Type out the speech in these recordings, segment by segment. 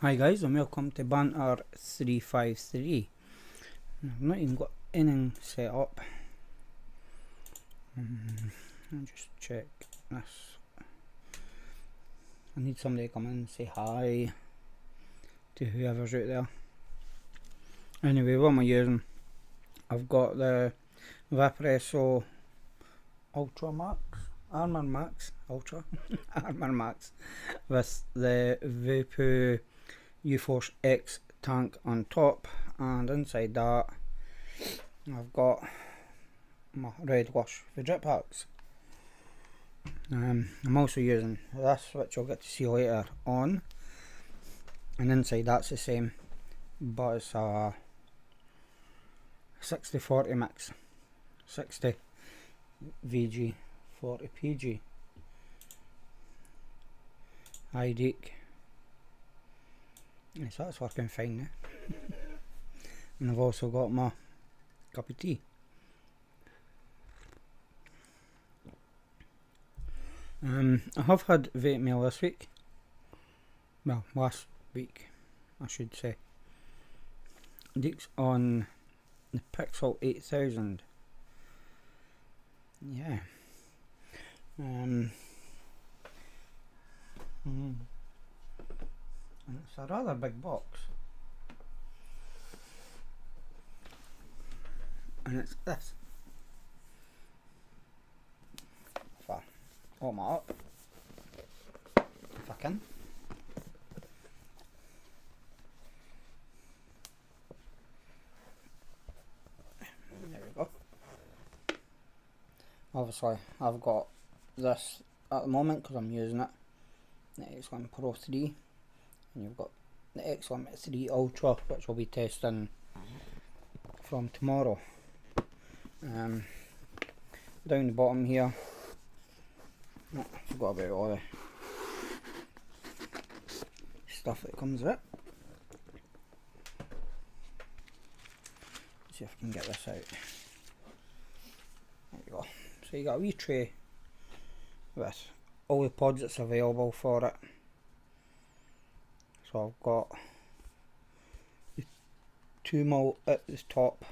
Hi guys and welcome to Banter 353. I've not even got anything set up. I'll just check this. I need somebody to come in and say hi to whoever's out there. Anyway, what am I using? I've got the Vape Ultra Max, Armor Max, Ultra, Armor Max with the Vape U-Force X tank on top, and inside that I've got my Red Wash for drip packs. I'm also using this, which I'll get to see later on, and inside that's the same, but it's a 60-40 mix, 60 VG, 40 PG. IDEC. Yes, that's working fine now. And I've also got my cup of tea. I have had vape mail this week. Well, last week, I should say. Leaks on the Pixel 8000. Yeah. And it's a rather big box, and it's this. If I open it up, if I can. There we go. Obviously I've got this at the moment because I'm using it, the X1 Pro 3, and you've got the X1 3 Ultra, which we'll be testing from tomorrow. Down the bottom here, I forgot about all the stuff that comes with it. Let's see if I can get this out. There you go. So you got a wee tray with all the pods that's available for it. So I've got the 2mm at the top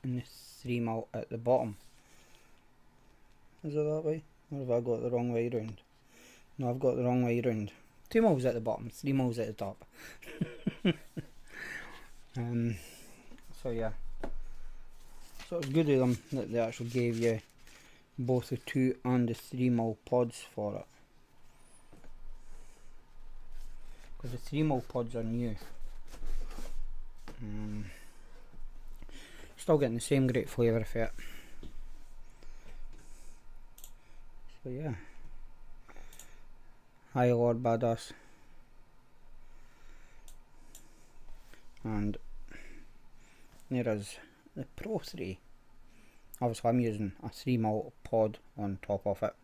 and the 3mm at the bottom. Is it that way? Or have I got the wrong way round? No, I've got the wrong way round. 2mm at the bottom, 3mm at the top. So yeah. So it's good of them that they actually gave you both the 2 and the 3mm pods for it. Because the 3mm pods are new. Still getting the same great flavour for it. So yeah. Hi Lord Badass. And there is the Pro 3. Obviously I'm using a 3mm pod on top of it.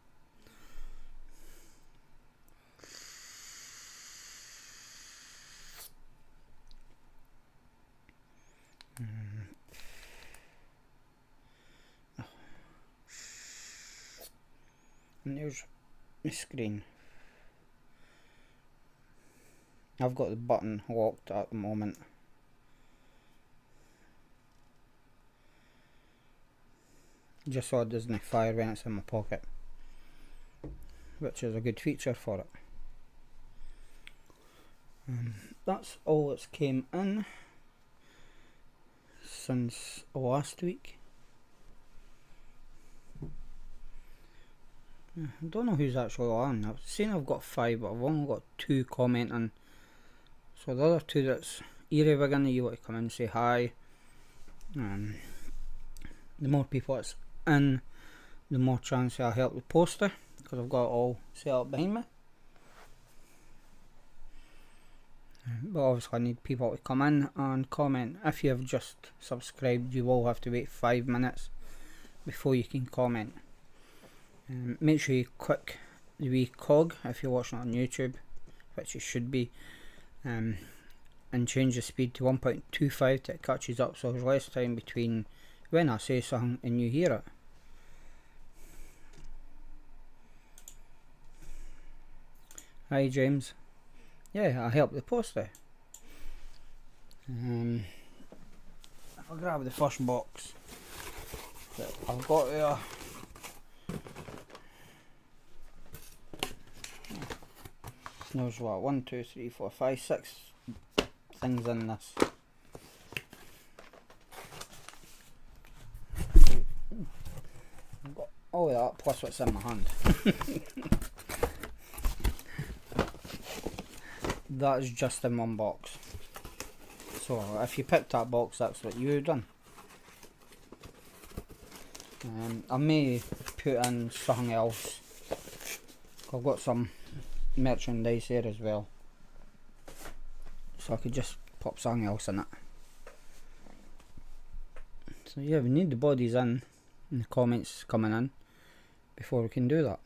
And there's the screen. I've got the button locked at the moment. Just so it doesn't fire when it's in my pocket, which is a good feature for it. That's all that's came in since last week. I don't know who's actually on. I've seen I've got 5, but I've only got 2 commenting. So the other 2 that's earwigging, you want to come in and say hi. The more people that's in, the more chance I'll help the poster, because I've got it all set up behind me. But obviously I need people to come in and comment. If you have just subscribed, you will have to wait 5 minutes before you can comment. Make sure you click the wee cog if you're watching it on YouTube, which you should be, and change the speed to 1.25 till it catches up, so there's less time between when I say something and you hear it. Hi James. Yeah, I helped the poster. grab the first box that I've got there. There's what, 1, 2, 3, 4, 5, 6 things in this. I've got all of that plus what's in my hand. That's just in one box. So if you picked that box, that's what you've done. I may put in something else. I've got some merchandise here as well, so I could just pop something else in it. So yeah, we need the bodies in and the comments coming in before we can do that.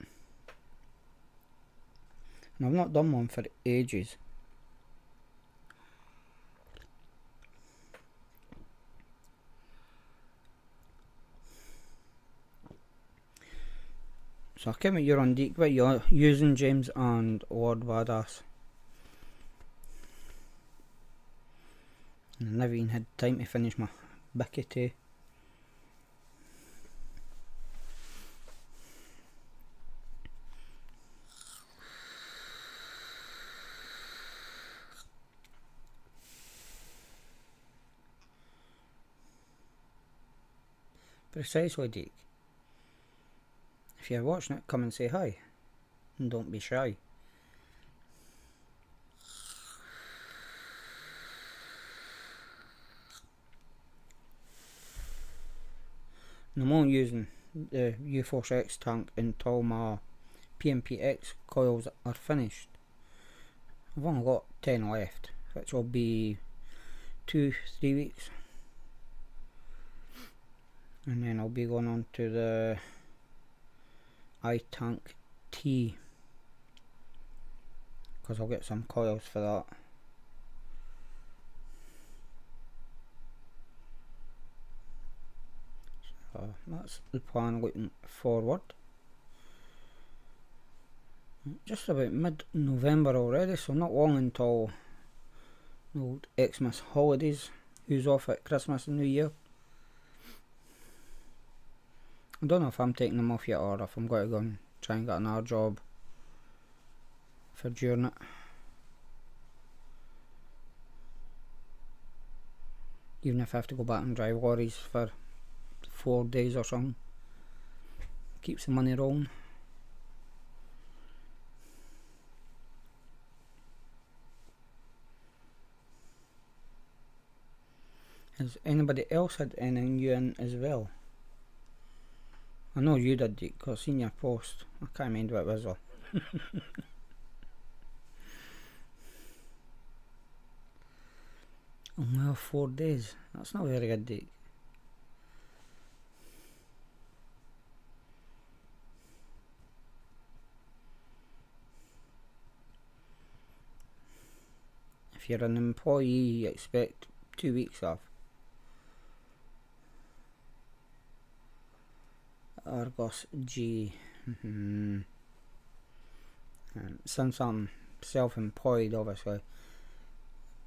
And I've not done one for ages. So I came at you're on Deek, what you're using, James and Lord Badass. And I never even had time to finish my bicky tea. Precisely, Deek. If you're watching it, come and say hi. And don't be shy. And I'm only using the U-Force X tank until my PMPX coils are finished. I've only got 10 left, which will be 2-3 weeks. And then I'll be going on to the iTank T, because I'll get some coils for that. So that's the plan looking forward. Just about mid-November already, so not long until the old Xmas holidays. Who's off at Christmas and New Year? I don't know if I'm taking them off yet or if I'm going to go and try and get another job for during it. Even if I have to go back and drive lorries for 4 days or something. Keeps the money rolling. Has anybody else had any new in as well? I know you did, Dick, because I seen your post. I can't remember what it was though. Oh well, 4 days. That's not very good, Dick. If you're an employee, you expect 2 weeks off. Argos G. Since I'm self-employed, obviously,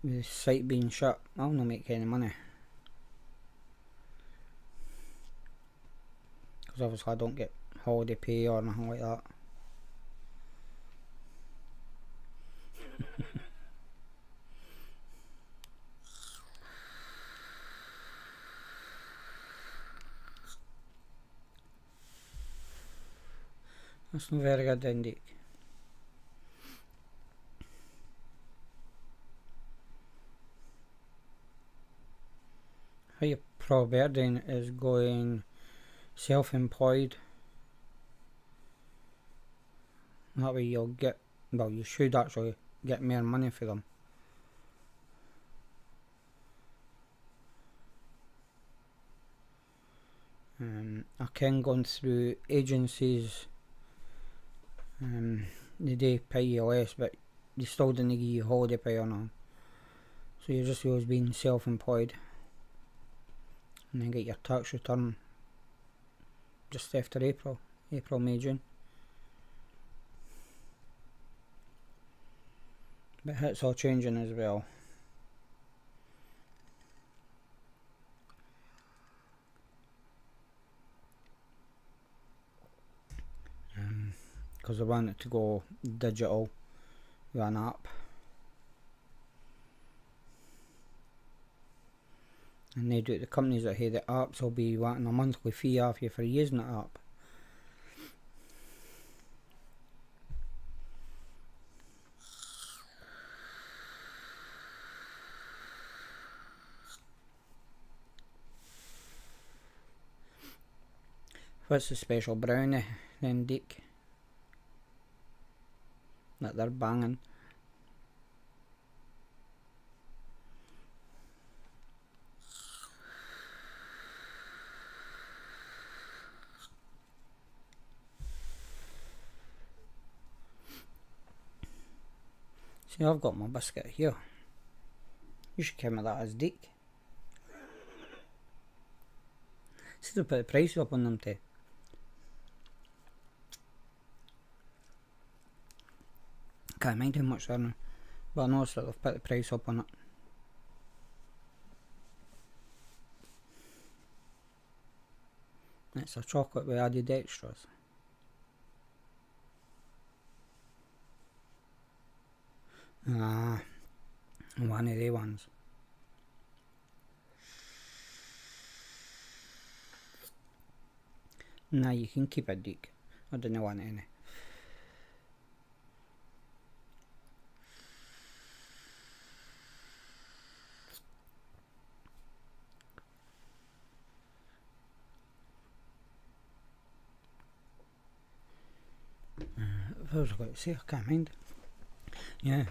with the site being shut, I'll not make any money. Because obviously I don't get holiday pay or nothing like that. That's not very good then, Dick. How your probirding is going self-employed. That way you'll get, well, you should actually get more money for them. I can go through agencies, they do pay you less, but they still didn't give you holiday pay or nothing. So you're just always being self-employed. And then get your tax return just after April, May, June. But it's all changing as well. because I want it to go digital with an app. And they do it, the companies that have the apps will be wanting a monthly fee off you for using the app. What's the special brownie then, Dick? That they're banging. See, I've got my biscuit here. You should count that as Dick. See, they put the price up on them too. Can't mind how much they're now, but I noticed that they've put the price up on it. It's a chocolate with added extras. Ah, one of the ones. Nah, you can keep it, Dick. I don't want any. What was I going to say? I can't mind. Yeah,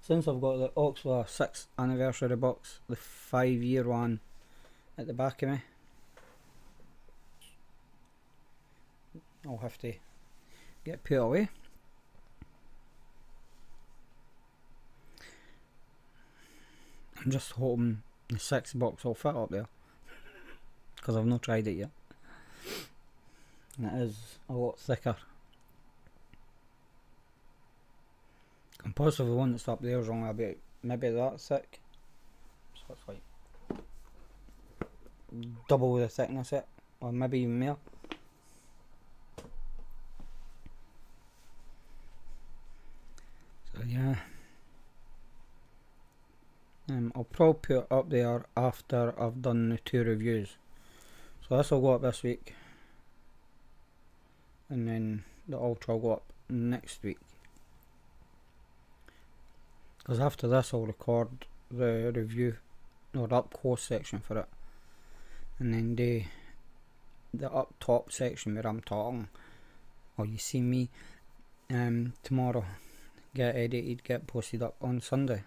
since I've got the Oxford 6th anniversary box, the 5-year one at the back of me, I'll have to get put away. I'm just hoping the 6th box will fit up there, because I've not tried it yet. And it is a lot thicker. And possibly the one that's up there is only about maybe that thick. So it's like double the thickness of it, or maybe even more. So yeah. I'll probably put it up there after I've done the 2 reviews. So this will go up this week, and then the Ultra will go up next week. Because after this I'll record the review or up close section for it, and then the up top section where I'm talking, or you see me, tomorrow, get edited, get posted up on Sunday.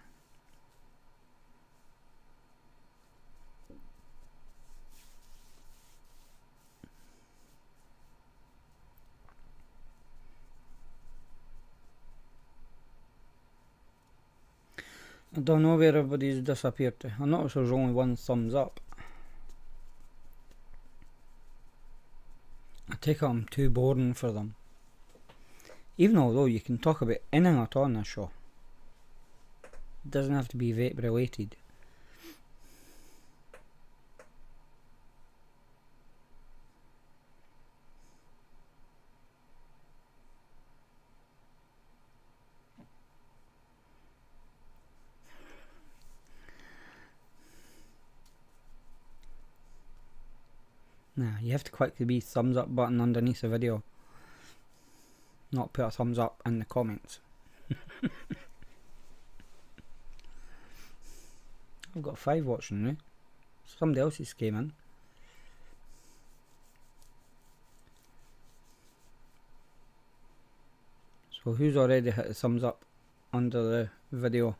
I don't know where everybody's disappeared to. I noticed there's only one thumbs up. I take it I'm too boring for them. Even although you can talk about anything at all on this show. It doesn't have to be vape related. Nah, you have to click the wee thumbs up button underneath the video. Not put a thumbs up in the comments. I've got 5 watching now. Somebody else's came in. So who's already hit the thumbs up under the video?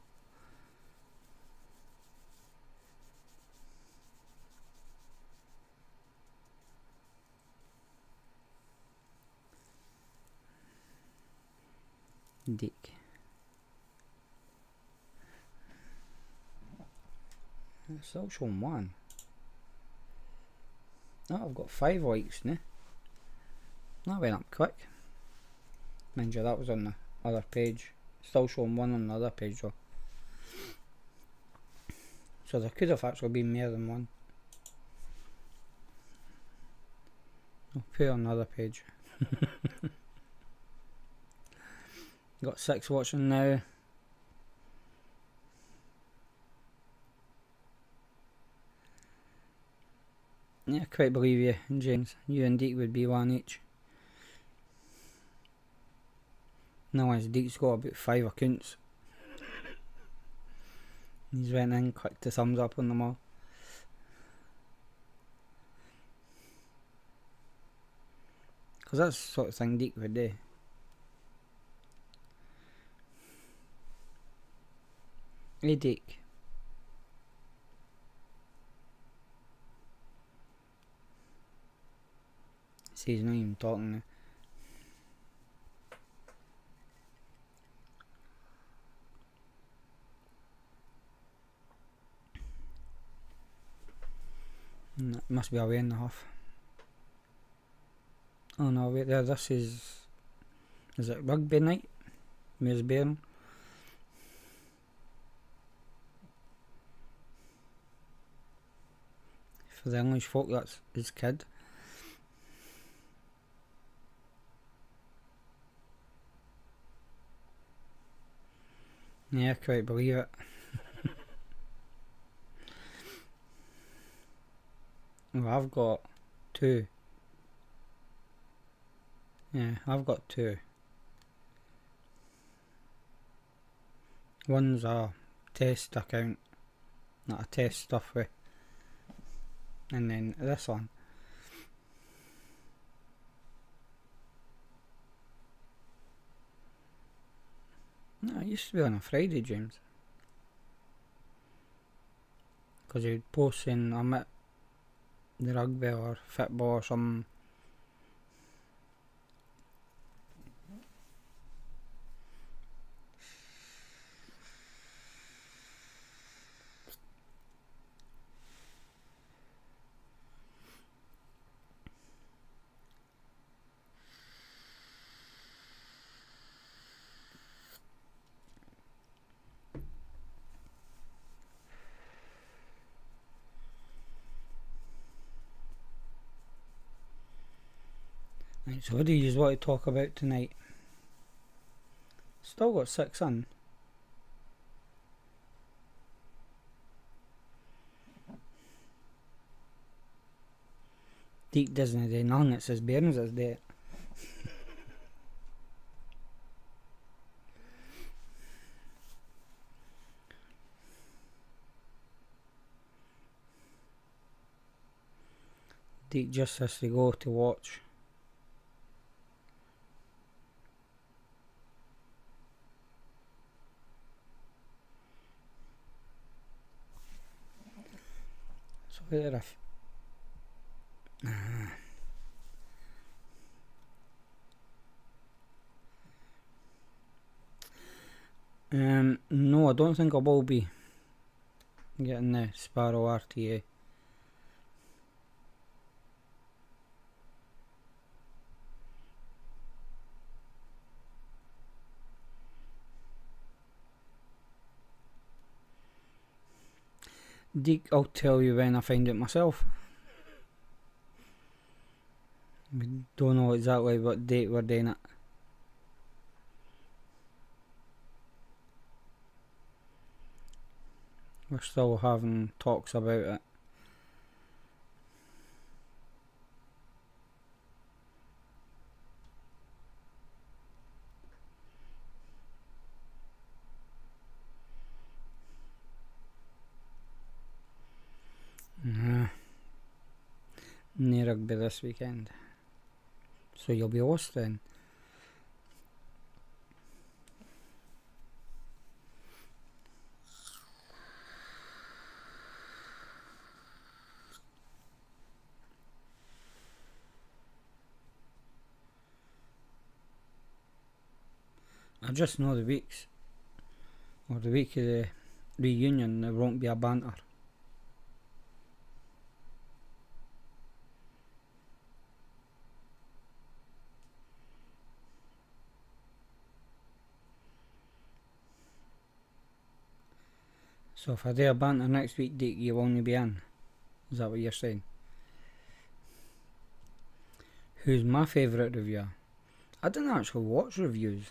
Dick. It's still showing 1. Oh, I've got 5 likes now. That went up quick. Mind you, that was on the other page. Still showing 1 on the other page though. So there could have actually been more than 1. I'll put it on the other page. Got 6 watching now. Yeah, I quite believe you, James. You and Deke would be one each. No, as Deke's got about 5 accounts. He's went in, clicked the thumbs up on them all. Because that's the sort of thing Deke would do. Hey Deke. See, he's not even talking now. It must be away in the half. Oh no, wait there, this is it rugby night? Where's Bairn? For the English folk, that's his kid. Yeah, I quite believe it. Well, I've got 2. Yeah, I've got 2. One's a test account, not a test stuff with, and then this one. No, it used to be on a Friday, James. Because you'd post saying I'm at the rugby or football or something. Right, so what do you want to talk about tonight? Still got 6 in. Deke doesn't do nothing, it's his bairns that's do it. Deke just has to go to watch. So there if no, I don't think I will be getting the Sparrow RTA. Deke, I'll tell you when I find it myself. We don't know exactly what date we're doing it. We're still having talks about it. No rugby this weekend. So you'll be lost then. I just know the weeks, or the week of the reunion, there won't be a banter. So if I do a banter next week, Deke, you'll only be in. Is that what you're saying? Who's my favourite reviewer? I didn't actually watch reviews.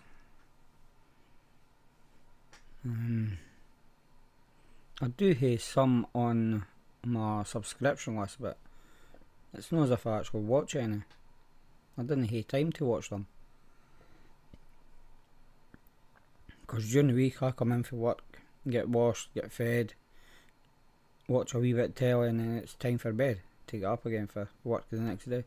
I do have some on my subscription list, but it's not as if I actually watch any. I didn't have time to watch them. Because during the week I come in for work, get washed, get fed, watch a wee bit of telly, and then it's time for bed to get up again for work the next day.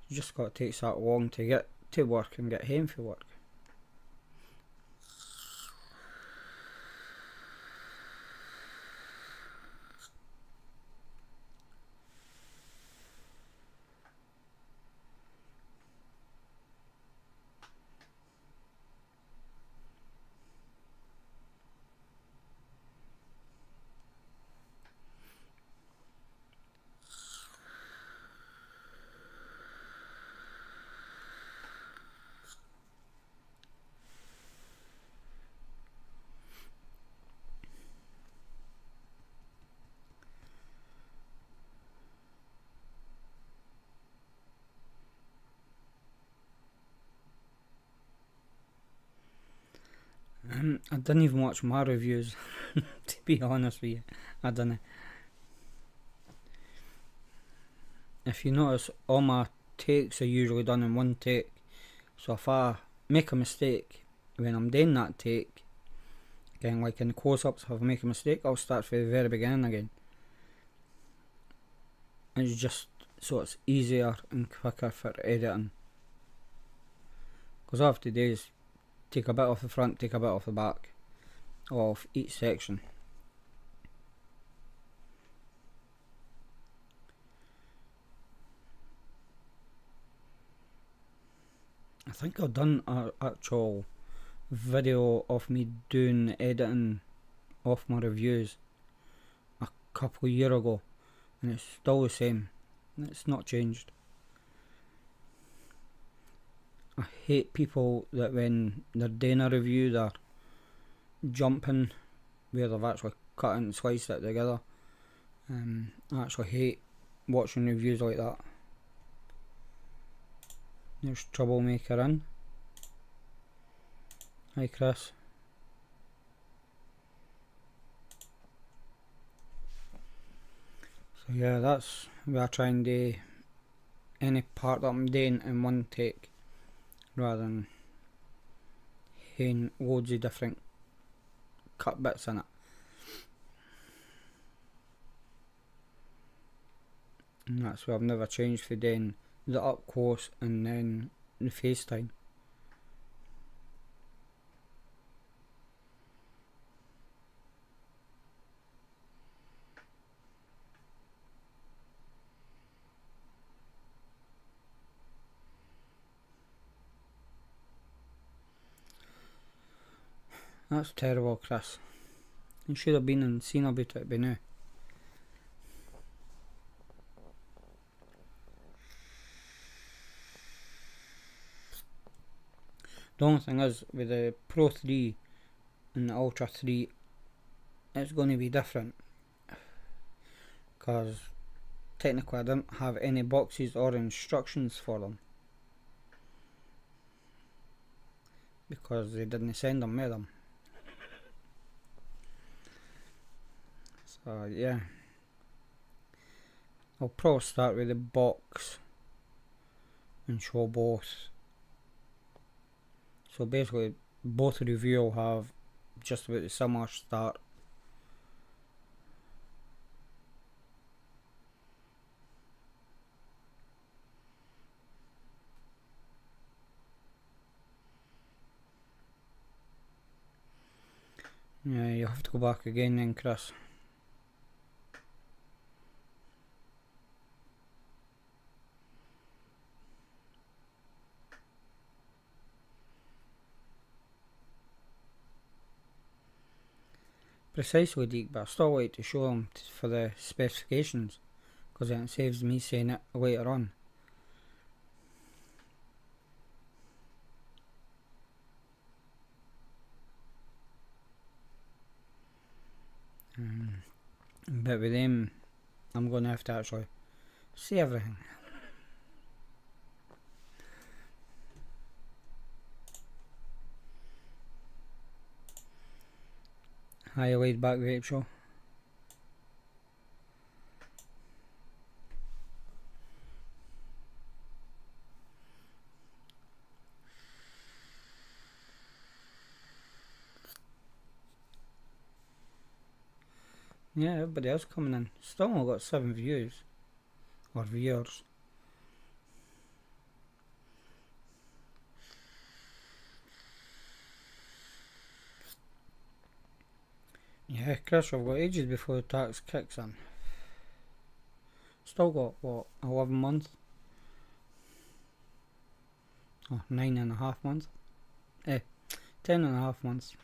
You just got to take that long to get to work and get home for work. I didn't even watch my reviews, to be honest with you. I didn't. If you notice, all my takes are usually done in one take. So if I make a mistake when I'm doing that take, again, like in the close-ups, if I make a mistake, I'll start from the very beginning again. It's just so it's easier and quicker for editing. Because all I have to do is take a bit off the front, take a bit off the back, of each section. I think I've done an actual video of me doing editing of my reviews a couple of years ago, and it's still the same. It's not changed. I hate people that when they're doing a review they're jumping where they've actually cut and sliced it together. I actually hate watching reviews like that. There's Troublemaker in. Hi Chris. So yeah, that's where I try and do any part that I'm doing in one take, rather than having loads of different cut bits in it. And that's why I've never changed for doing the up close and then the FaceTime. That's terrible, Chris. You should have been and seen about it by now. The only thing is, with the Pro 3 and the Ultra 3, it's going to be different. Because technically I didn't have any boxes or instructions for them. Because they didn't send them with them. So yeah. I'll probably start with the box and show both. So basically both review will have just about the similar start. Yeah, you'll have to go back again then, Chris. Precisely, Deke, but I still like to show them for the specifications, because then it saves me saying it later on. But with them, I'm going to have to actually see everything. Hi, laid back vape show. Yeah, everybody else coming in. Still only got 7 views. Or viewers. Yeah, Chris, I've got ages before the tax kicks in. Still got, what, 11 months? Oh, 9.5 months? 10.5 months.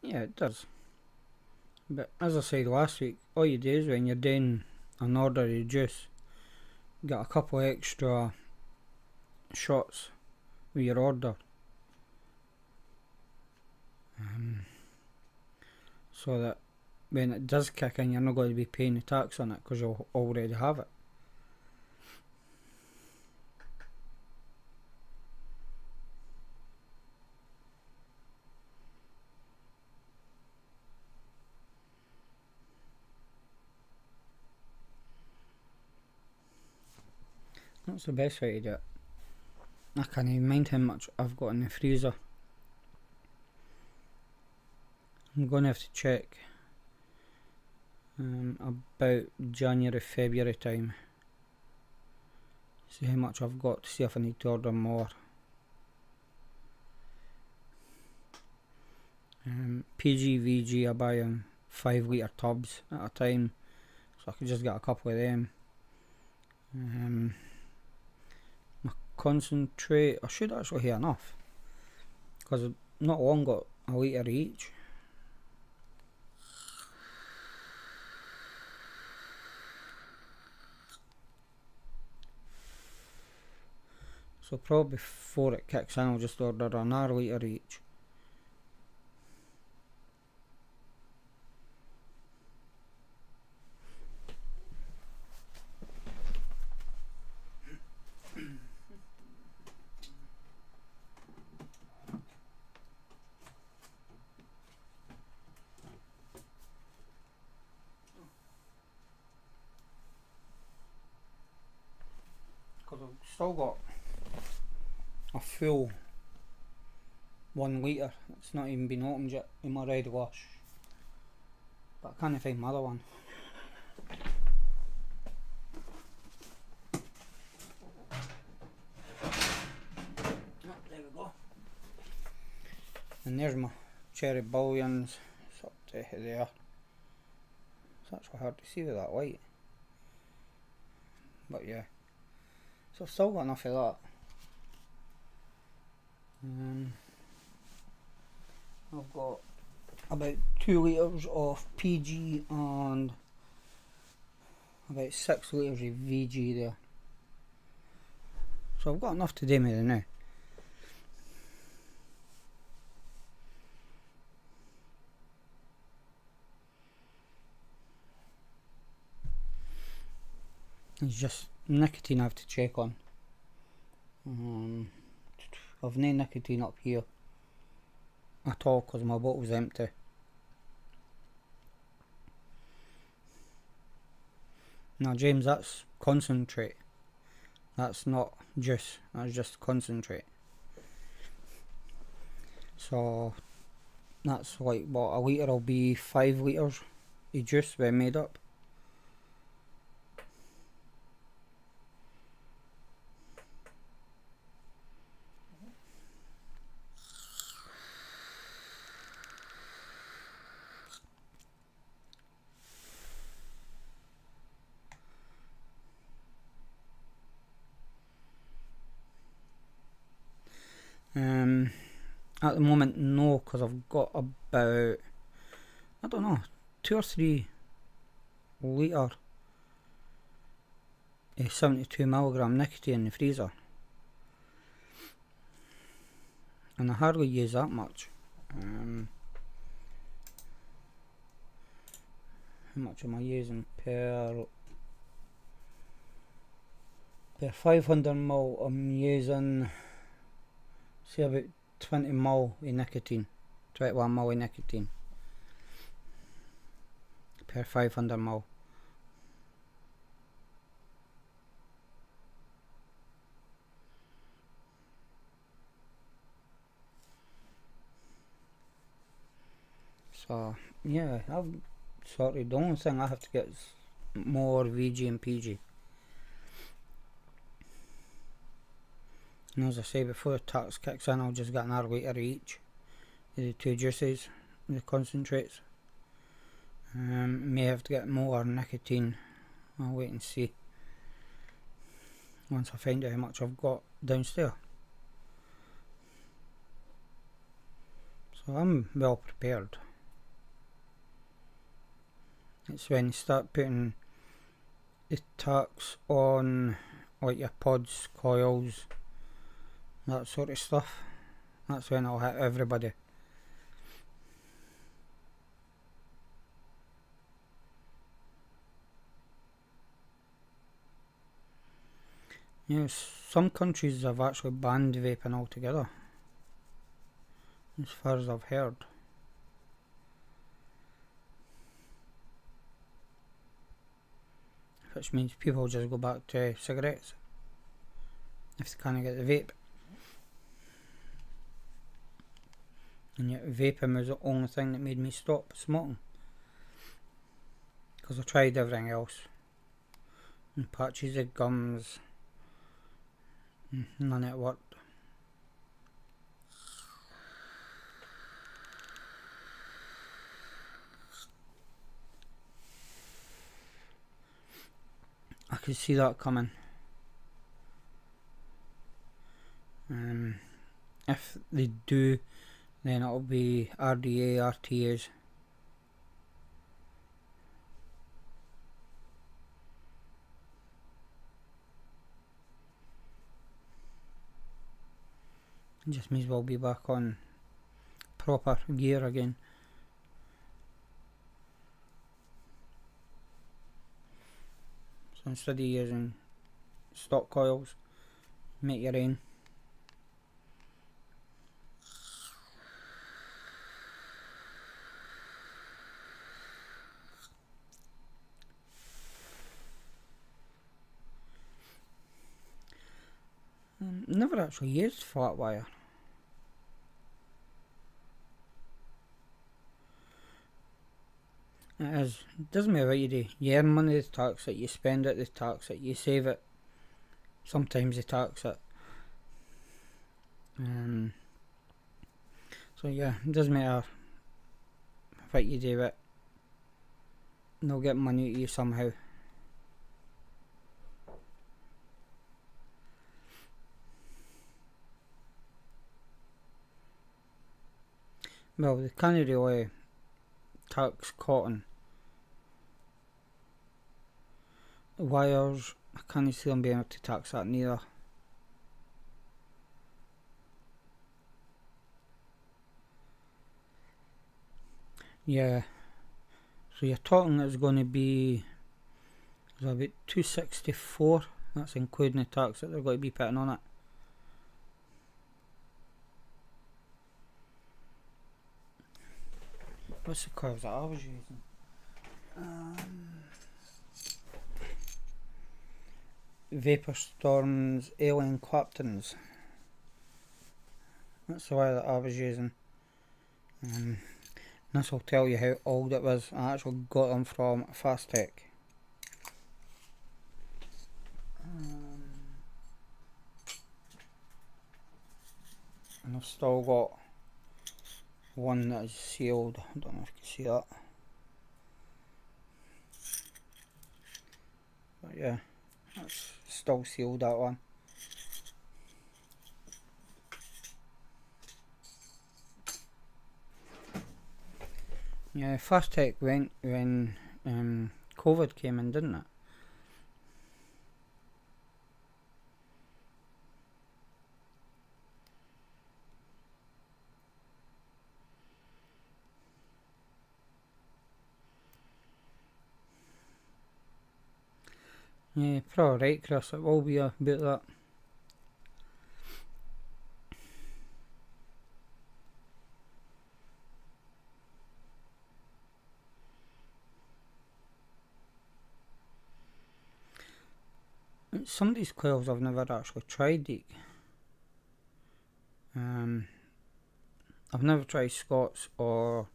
Yeah, it does. But as I said last week, all you do is when you're doing an order of juice, get a couple of extra shots with your order. So that when it does kick in, you're not going to be paying the tax on it because you'll already have it. That's the best way to do it. I can't even mind how much I've got in the freezer. I'm going to have to check about January, February time. See how much I've got to see if I need to order more. PG, VG, I buy in 5 litre tubs at a time, so I could just get a couple of them. My concentrate, I should actually have enough, because I've not long got a litre each. So probably before it kicks in, I'll just order another litre each. Because I've still got a full 1 litre. It's not even been opened yet in my red wash. But I can't find my other one. Oh, there we go. And there's my cherry bouillons. It's up to there. It's actually hard to see with that light. But yeah. So I've still got enough of that. I've got about 2 litres of PG and about 6 litres of VG there. So I've got enough to do with it now. It's just nicotine I have to check on. I've no nicotine up here at all because my bottle's empty. Now James, that's concentrate. That's not juice, that's just concentrate. So that's like what, a litre will be 5 litres of juice when made up. At the moment, no, because I've got about, I don't know, 2 or 3 litre 72mg nicotine in the freezer, and I hardly use that much. how much am I using per 500ml? I'm using, say, about 20ml of nicotine, 21ml of nicotine per 500ml. So yeah, I've sorted. The only thing I have to get is more VG and PG. And as I say, before the tax kicks in, I'll just get another litre each of the two juices, the concentrates. May have to get more nicotine. I'll wait and see once I find out how much I've got downstairs. So I'm well prepared. It's when you start putting the tax on, like your pods, coils, that sort of stuff, that's when it'll hit everybody. Yes, some countries have actually banned vaping altogether, as far as I've heard. Which means people just go back to cigarettes if they can't get the vape. And yet vaping was the only thing that made me stop smoking, because I tried everything else, and patches of gums, none of it worked. I could see that coming. If they do, then it'll be RDA, RTAs. It just means we'll be back on proper gear again. So instead of using stock coils, make your own. Never actually used flat wire. It doesn't matter what you do. You earn money, they tax it. You spend it, they tax it. You save it, sometimes they tax it. So yeah, it doesn't matter what you do with it. They'll get money out of you somehow. Well, they can't really tax cotton. Wires, I can't see them being able to tax that neither. Yeah, so you're talking it's going to be about 264. That's including the tax that they're going to be putting on it. What's the curves that I was using? Vapor Storm's Alien Claptons. That's the wire that I was using. This will tell you how old it was. I actually got them from Fast Tech. And I've still got one that is sealed. I don't know if you can see that. But yeah, that's still sealed, that one. Yeah, Fast Tech went when COVID came in, didn't it? Yeah, probably right, Chris, it will be about that. Some of these coils I've never actually tried. I've never tried Scots or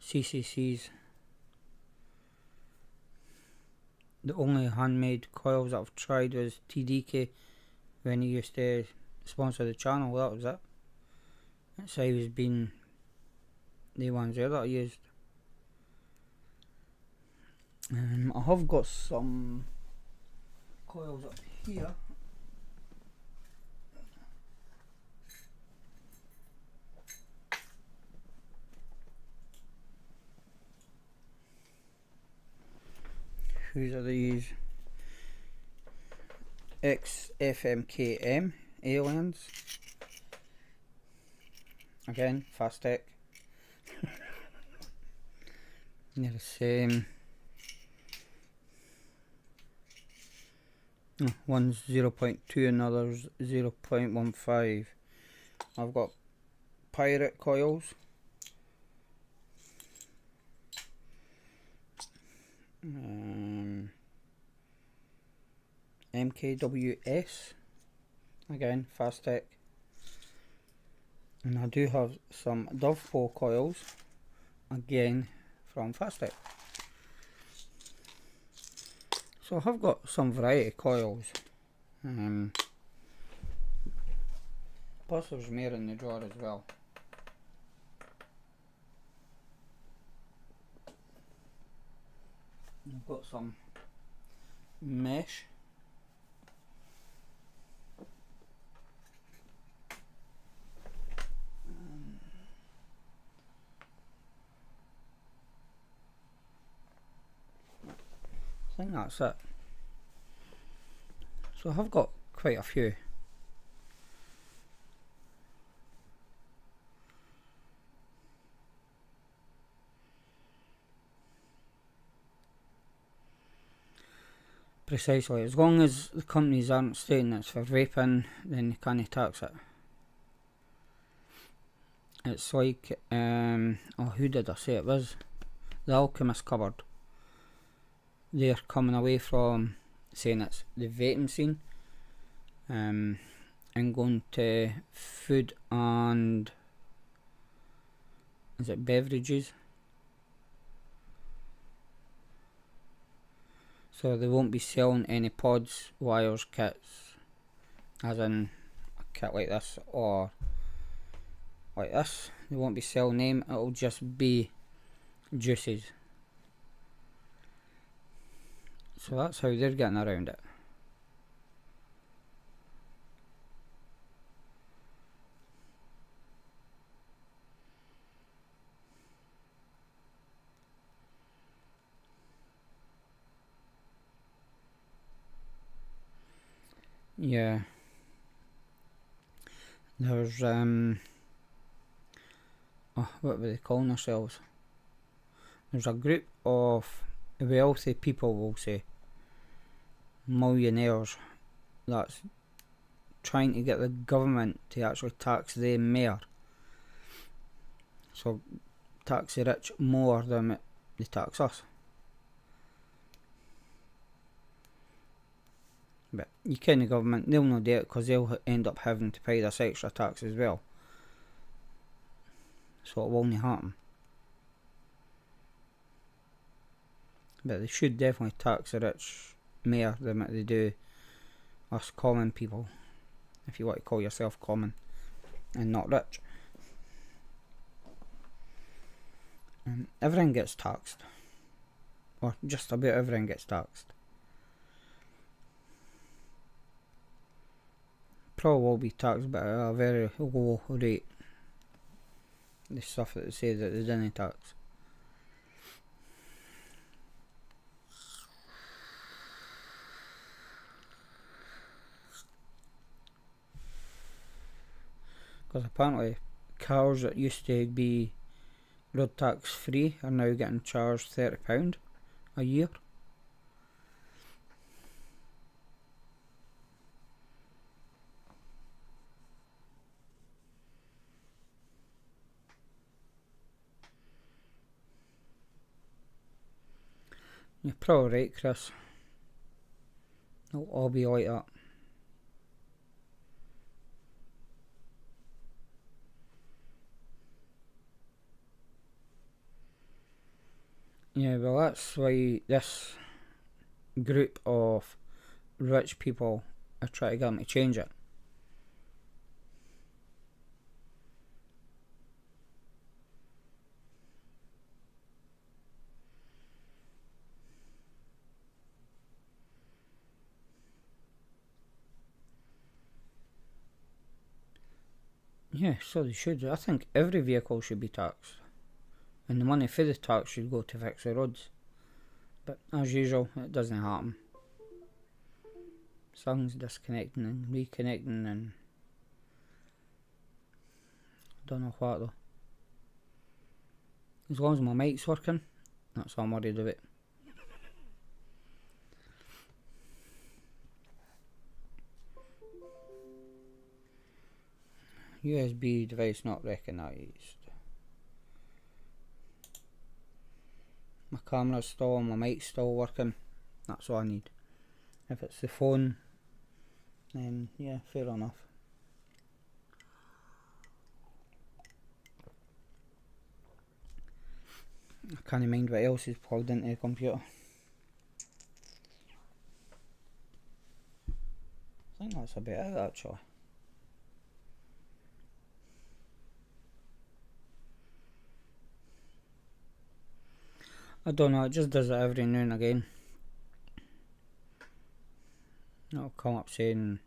CCCs. The only handmade coils that I've tried was TDK when he used to sponsor the channel. That was it. That's how he's been the ones there that I used. I have got some coils up here. Whose are these? XFMKM aliens. Again, fast tech. They're the same. One's 0.2 and others 0.15. I've got pirate coils. MKWS, again fast tech, and I do have some Dovepole coils, again from fast tech. So I have got some variety of coils, plus there's more in the drawer as well. I've got some mesh. I think that's it. So I have got quite a few. Precisely, as long as the companies aren't stating it's for vaping, then they can't tax it. It's like, oh, who did I say it was? The Alchemist cupboard. They're coming away from saying it's the vaping scene, and going to food and, is it beverages? So they won't be selling any pods, wires, kits, as in a kit like this or like this. They won't be selling them, it'll just be juices. So that's how they're getting around it. Yeah. There's oh, what were they calling themselves? There's a group of wealthy people, we'll say, millionaires, that's trying to get the government to actually tax them more. So tax the rich more than they tax us. But you ken the government, they'll not do it because they'll end up having to pay this extra tax as well. So it won't happen. But they should definitely tax the rich more than what they do us common people, if you want to call yourself common and not rich. Everything gets taxed, or just about everything gets taxed. Probably will be taxed, but at a very low rate. The stuff that they say that they didn't tax. Because apparently cars that used to be road tax free are now getting charged £30 a year. You're probably right, Chris. It'll all be like that. Yeah, well, that's why this group of rich people are trying to get them to change it. Yeah, so they should. I think every vehicle should be taxed, and the money for the tax should go to fix the roads. But as usual, it doesn't happen. Something's disconnecting and reconnecting and don't know what though. As long as my mic's working, that's all I'm worried about. USB device not recognised. My camera's still on, my mic's still working. That's all I need. If it's the phone, then yeah, fair enough. I can't mind what else is plugged into the computer. I think that's about it actually. I don't know, it just does it every now and again. It'll come up saying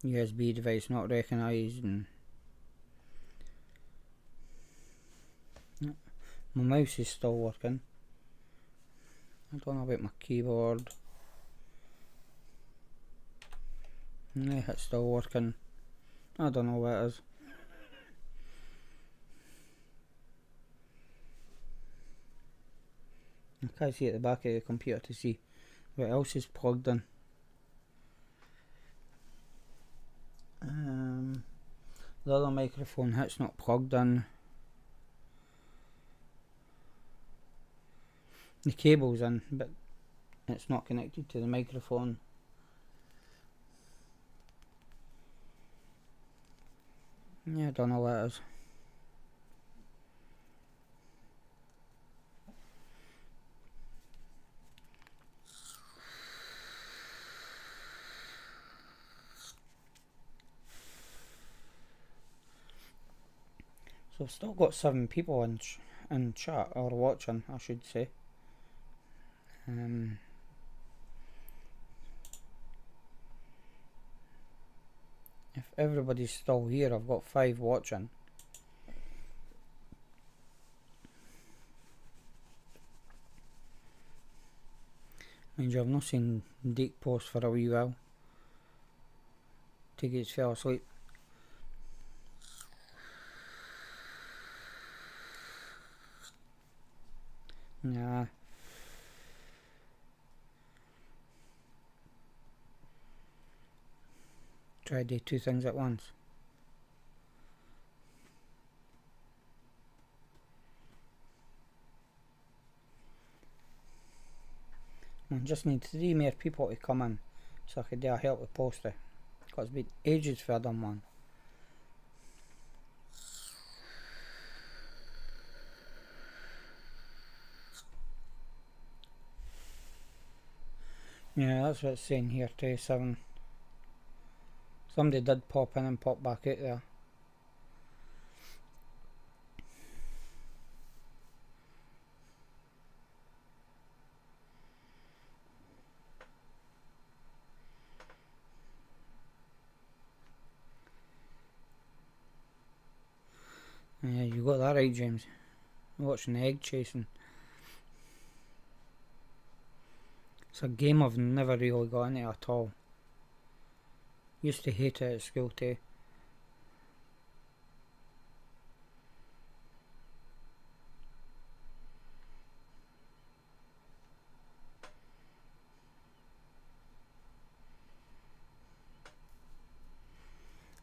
USB device not recognised and my mouse is still working. I don't know about my keyboard. Yeah, it's still working. I don't know what it is. I can't see at the back of the computer to see what else is plugged in. The other microphone, it's not plugged in. The cable's in, but it's not connected to the microphone. Yeah, I don't know what it is. So I've still got 7 people in chat, or watching I should say. If everybody's still here, I've got 5 watching. Mind you, I've not seen Deke post for a wee while. Take he's fell asleep. Nah. Try to do 2 things at once. I just need 3 more people to come in so I could do a help with poster. Because it's been ages for I done one. Yeah, that's what it's saying here, 27. Somebody did pop in and pop back out there. Yeah, you got that right, James. I'm watching the egg chasing. It's a game I've never really got into at all. Used to hate it at school too.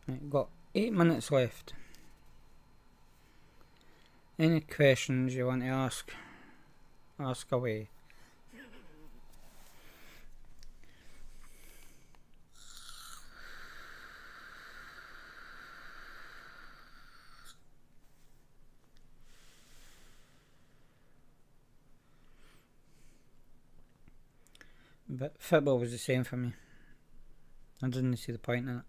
Right, got 8 minutes left. Any questions you want to ask away. But football was the same for me. I didn't see the point in it.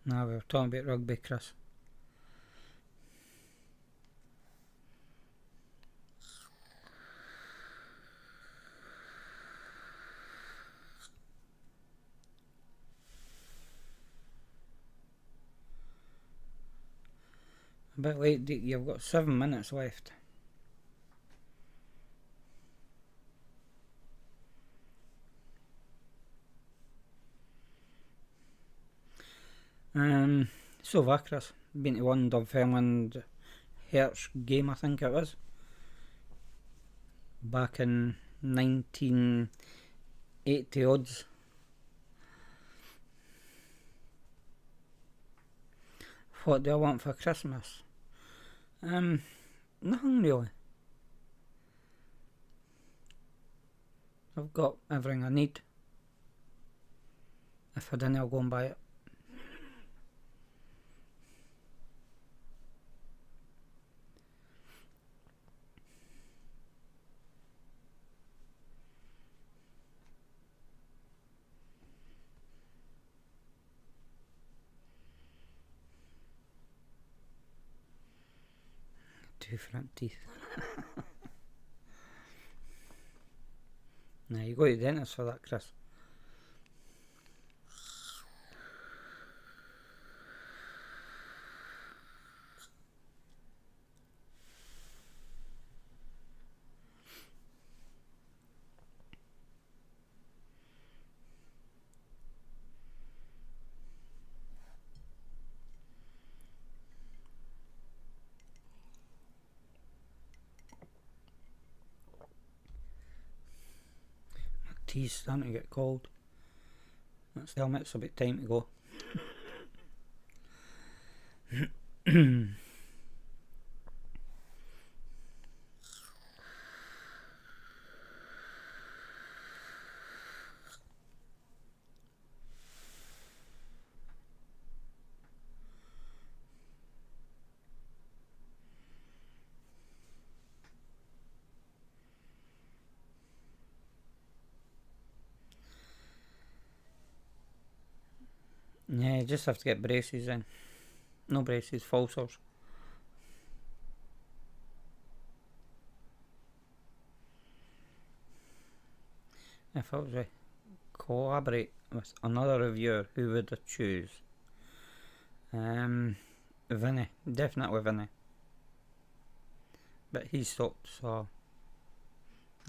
Now we were talking about rugby, Chris. A bit late, you've got 7 minutes left. So far, Chris, been to one Dunfermline Hertz game, I think it was, back in 1980 odds. What do I want for Christmas? Nothing really. I've got everything I need. If I didn't, I'll go and buy it. Two front teeth. Now you go to the dentist for that, Chris. Tea's starting to get cold. Let's tell me it's about time to go. Yeah, you just have to get braces in. No braces, falsers. If I was to collaborate with another reviewer, who would I choose? Vinny, definitely Vinny. But he stopped, so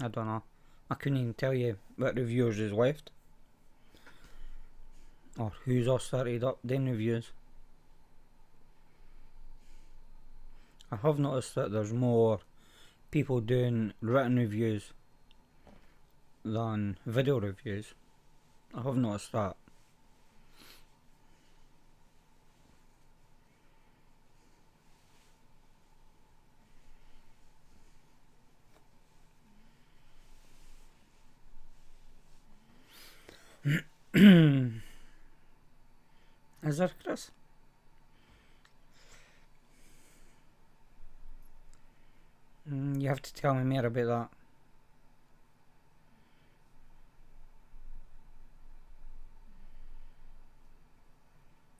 I don't know. I couldn't even tell you what reviewers is left, or who's all started up doing reviews. I have noticed that there's more people doing written reviews than video reviews. I have noticed that. Is there, Chris? You have to tell me more about that.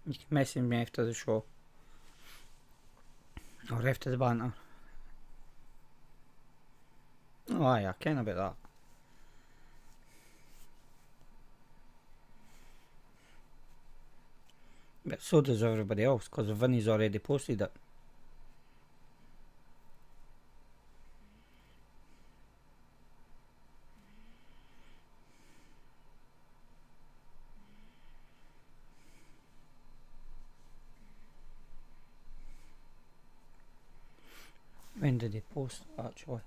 You can message me after the show, or after the banter. Oh aye, I ken about that. But so does everybody else, because Vinny's already posted it. When did he post it, actually?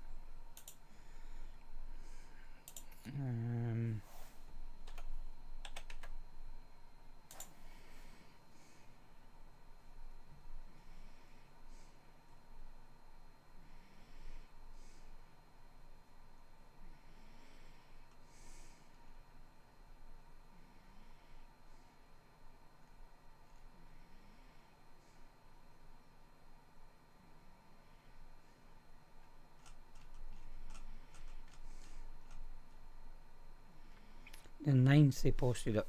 The 9th they posted it.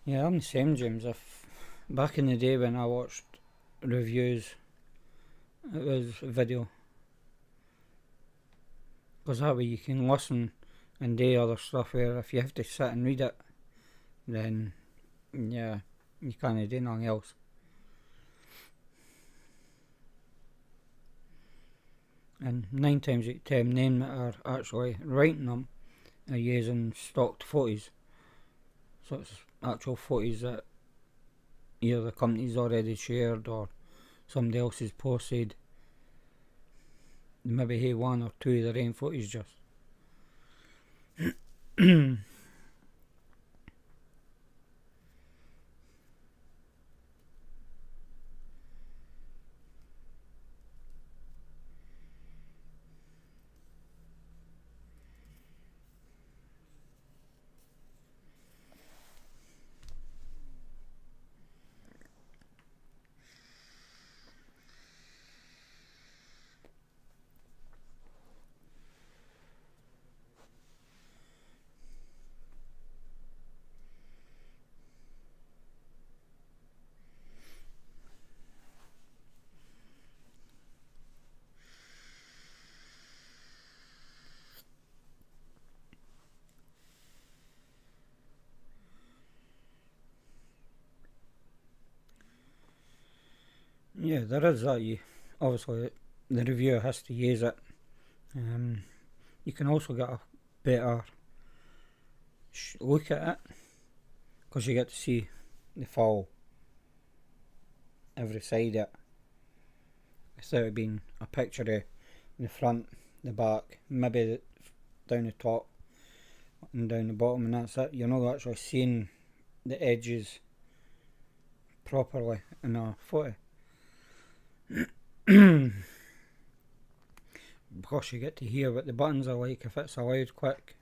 Yeah, I'm the same, James. Back in the day when I watched reviews, it was video. Because that way you can listen and do other stuff, where if you have to sit and read it, then yeah, you can't do nothing else. And 9 times out of 10 men that are actually writing them are using stocked footies. So it's actual footies that either the company's already shared or somebody else has posted. Maybe have one or two of their own footage just. Yeah, there is that. Obviously the reviewer has to use it. You can also get a better look at it, because you get to see the full every side of it, instead of being a picture of the front, the back, maybe down the top and down the bottom, and that's it. You're not actually seeing the edges properly in a photo. Because you get to hear what the buttons are like, if it's a loud click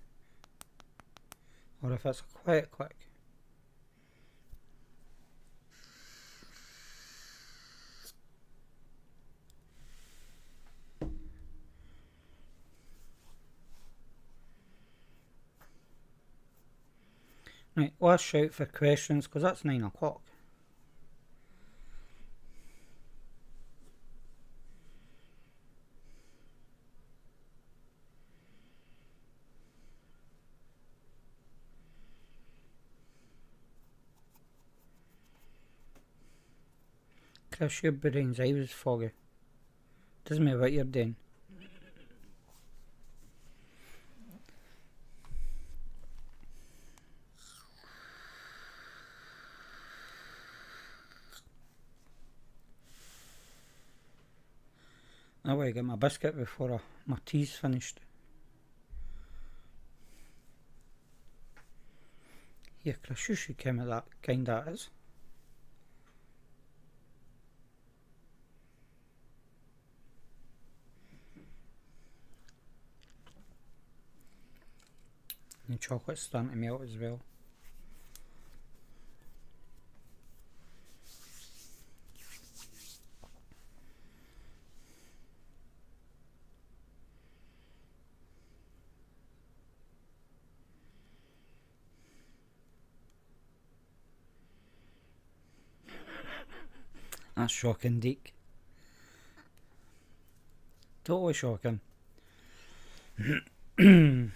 or if it's a quiet click. Right, last shout for questions, because that's 9 o'clock. Chris, your brain's eye was foggy. Doesn't matter what you're doing. I want to get my biscuit before my tea's finished. Here, Chris, you should come at that kind that is. And the chocolate's starting to melt as well. That's shocking, Deke. Totally shocking. And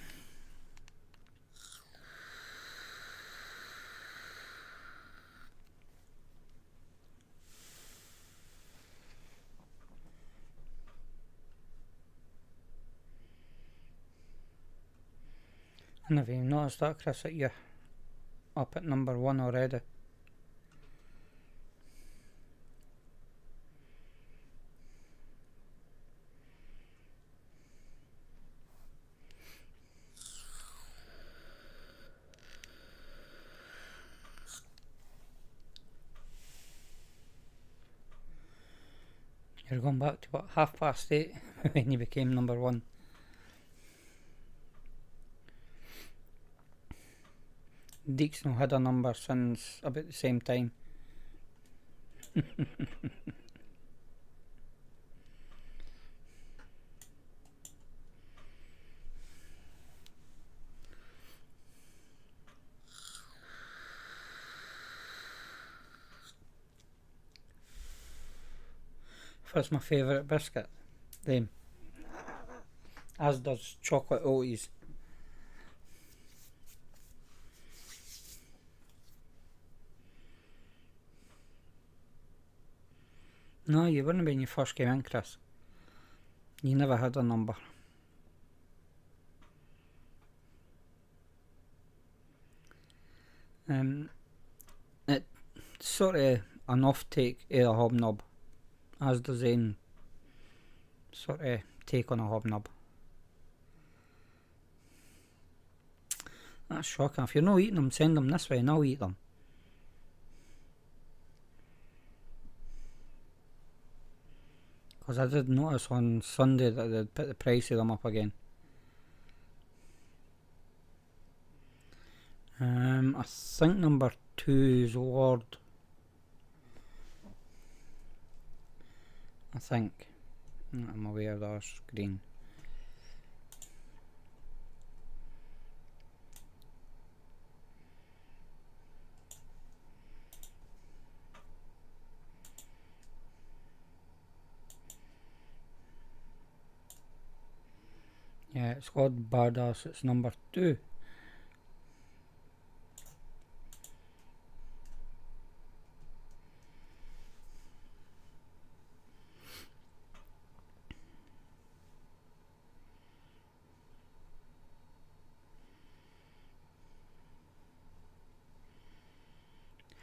have you noticed that, Chris, that you're up at number 1 already? You're going back to what, 8:30 when you became number 1. Deke's not had a number since about the same time. is my favourite biscuit. Them. As does chocolate Oaties. No, you wouldn't have been when you first came in, Chris. You never had a number. It's sort of an off-take of a hobnob, as does Zane sort of take on a hobnob. That's shocking. If you're not eating them, send them this way and I'll eat them. Because I did notice on Sunday that they'd put the price of them up again. I think number 2 is Lord. I think. I'm aware of our screen. Yeah, it's called Badass. It's number 2.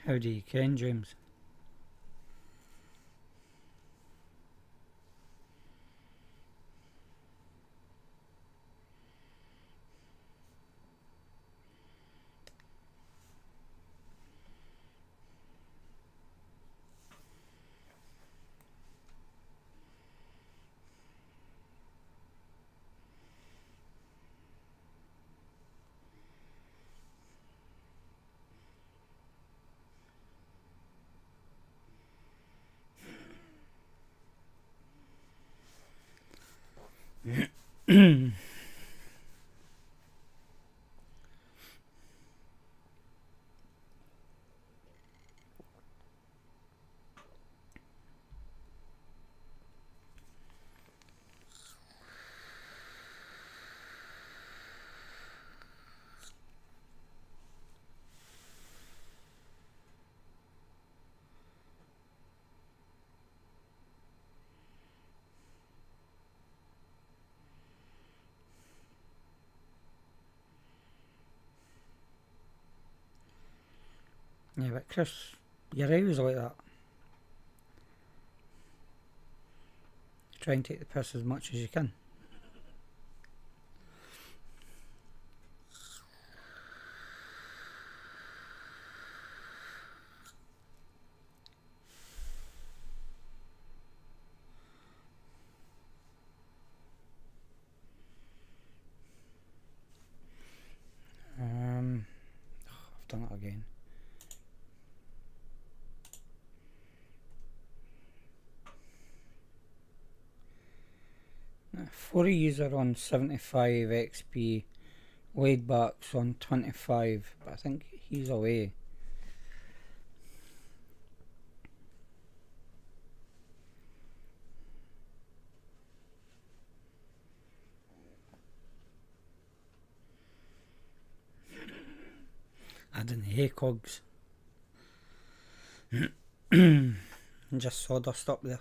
How do you ken, James? Yeah, but Chris, you're always like that. Try and take the piss as much as you can. I've done it again. Four are on 75 XP, Laidback's on 25, but I think he's away. I didn't hate cogs. Just sawdust up there.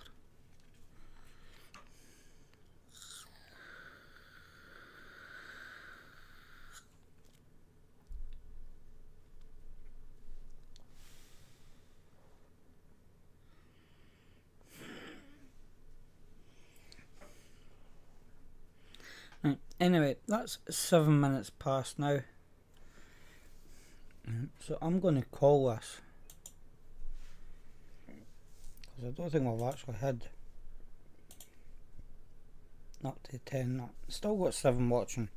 Anyway, that's 7 minutes past now. So I'm going to call this. Because I don't think we've actually had up to 10. Still got 7 watching.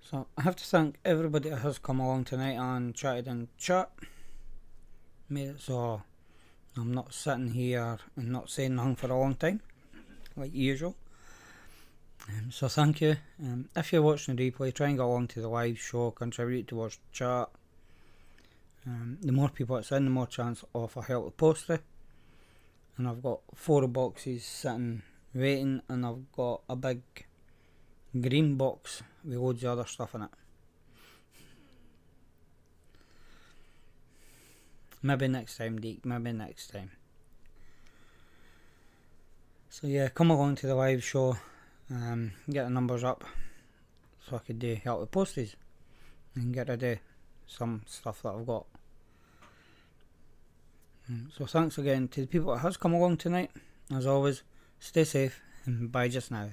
So I have to thank everybody that has come along tonight and chatted in chat. Made it so I'm not sitting here and not saying nothing for a long time, like usual. So thank you. If you're watching the replay, try and go along to the live show, contribute towards chat. The more people that's in, the more chance of a help with poster. and I've got 4 boxes sitting waiting, and I've got a big green box with loads of other stuff in it. Maybe next time, Deke, maybe next time. So yeah, come along to the live show, get the numbers up so I could help with postage and get rid of some stuff that I've got. So thanks again to the people that has come along tonight. As always, stay safe and bye just now.